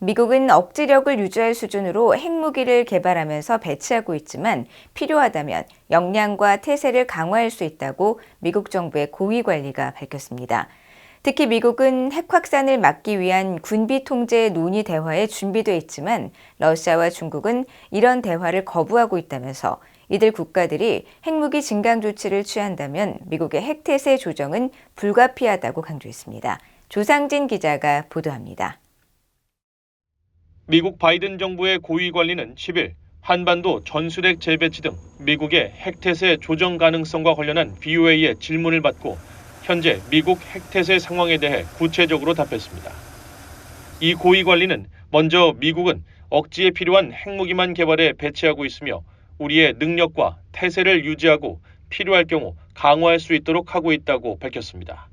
미국은 억지력을 유지할 수준으로 핵무기를 개발하면서 배치하고 있지만 필요하다면 역량과 태세를 강화할 수 있다고 미국 정부의 고위 관리가 밝혔습니다. 특히 미국은 핵 확산을 막기 위한 군비 통제 논의 대화에 준비돼 있지만 러시아와 중국은 이런 대화를 거부하고 있다면서 이들 국가들이 핵무기 증강 조치를 취한다면 미국의 핵태세 조정은 불가피하다고 강조했습니다. 조상진 기자가 보도합니다. 미국 바이든 정부의 고위 관리는 10일 한반도 전술핵 재배치 등 미국의 핵태세 조정 가능성과 관련한 BOA의 질문을 받고 현재 미국 핵태세 상황에 대해 구체적으로 답했습니다. 이 고위 관리는 먼저 미국은 억지에 필요한 핵무기만 개발해 배치하고 있으며 우리의 능력과 태세를 유지하고 필요할 경우 강화할 수 있도록 하고 있다고 밝혔습니다.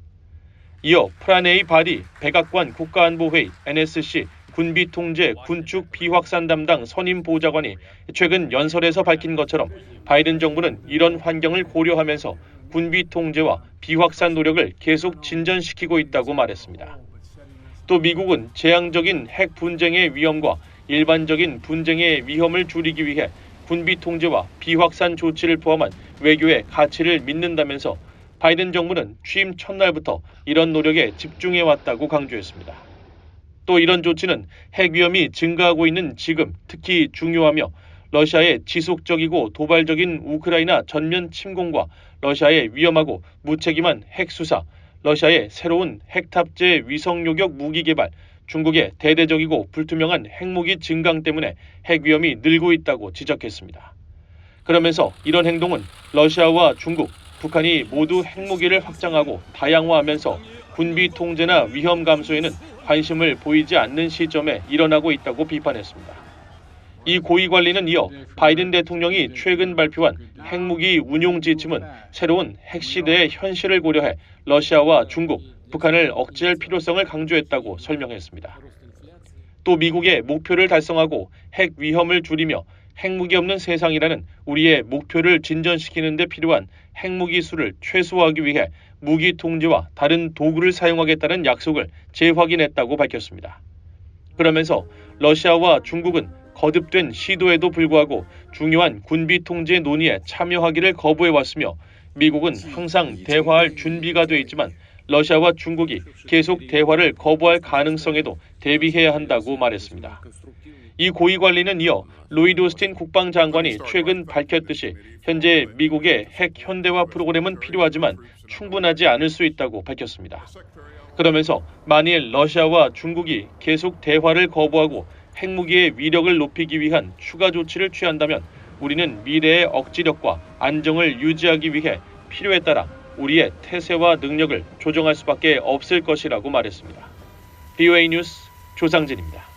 이어 프라네이 바디 백악관 국가안보회의 NSC 군비통제 군축 비확산 담당 선임 보좌관이 최근 연설에서 밝힌 것처럼 바이든 정부는 이런 환경을 고려하면서 군비통제와 비확산 노력을 계속 진전시키고 있다고 말했습니다. 또 미국은 재앙적인 핵 분쟁의 위험과 일반적인 분쟁의 위험을 줄이기 위해 군비통제와 비확산 조치를 포함한 외교의 가치를 믿는다면서 바이든 정부는 취임 첫날부터 이런 노력에 집중해왔다고 강조했습니다. 또 이런 조치는 핵 위험이 증가하고 있는 지금 특히 중요하며 러시아의 지속적이고 도발적인 우크라이나 전면 침공과 러시아의 위험하고 무책임한 핵 수사, 러시아의 새로운 핵 탑재 위성 요격 무기 개발, 중국의 대대적이고 불투명한 핵무기 증강 때문에 핵 위험이 늘고 있다고 지적했습니다. 그러면서 이런 행동은 러시아와 중국, 북한이 모두 핵무기를 확장하고 다양화하면서 군비 통제나 위험 감소에는 관심을 보이지 않는 시점에 일어나고 있다고 비판했습니다. 이 고위 관리는 이어 바이든 대통령이 최근 발표한 핵무기 운용 지침은 새로운 핵시대의 현실을 고려해 러시아와 중국, 북한을 억제할 필요성을 강조했다고 설명했습니다. 또 미국의 목표를 달성하고 핵 위험을 줄이며 핵무기 없는 세상이라는 우리의 목표를 진전시키는 데 필요한 핵무기 수를 최소화하기 위해 무기 통제와 다른 도구를 사용하겠다는 약속을 재확인했다고 밝혔습니다. 그러면서 러시아와 중국은 거듭된 시도에도 불구하고 중요한 군비 통제 논의에 참여하기를 거부해왔으며 미국은 항상 대화할 준비가 돼 있지만 러시아와 중국이 계속 대화를 거부할 가능성에도 대비해야 한다고 말했습니다. 이 고위 관리는 이어 로이드 오스틴 국방장관이 최근 밝혔듯이 현재 미국의 핵 현대화 프로그램은 필요하지만 충분하지 않을 수 있다고 밝혔습니다. 그러면서 만일 러시아와 중국이 계속 대화를 거부하고 핵무기의 위력을 높이기 위한 추가 조치를 취한다면 우리는 미래의 억지력과 안정을 유지하기 위해 필요에 따라 우리의 태세와 능력을 조정할 수밖에 없을 것이라고 말했습니다. BOA 뉴스 조상진입니다.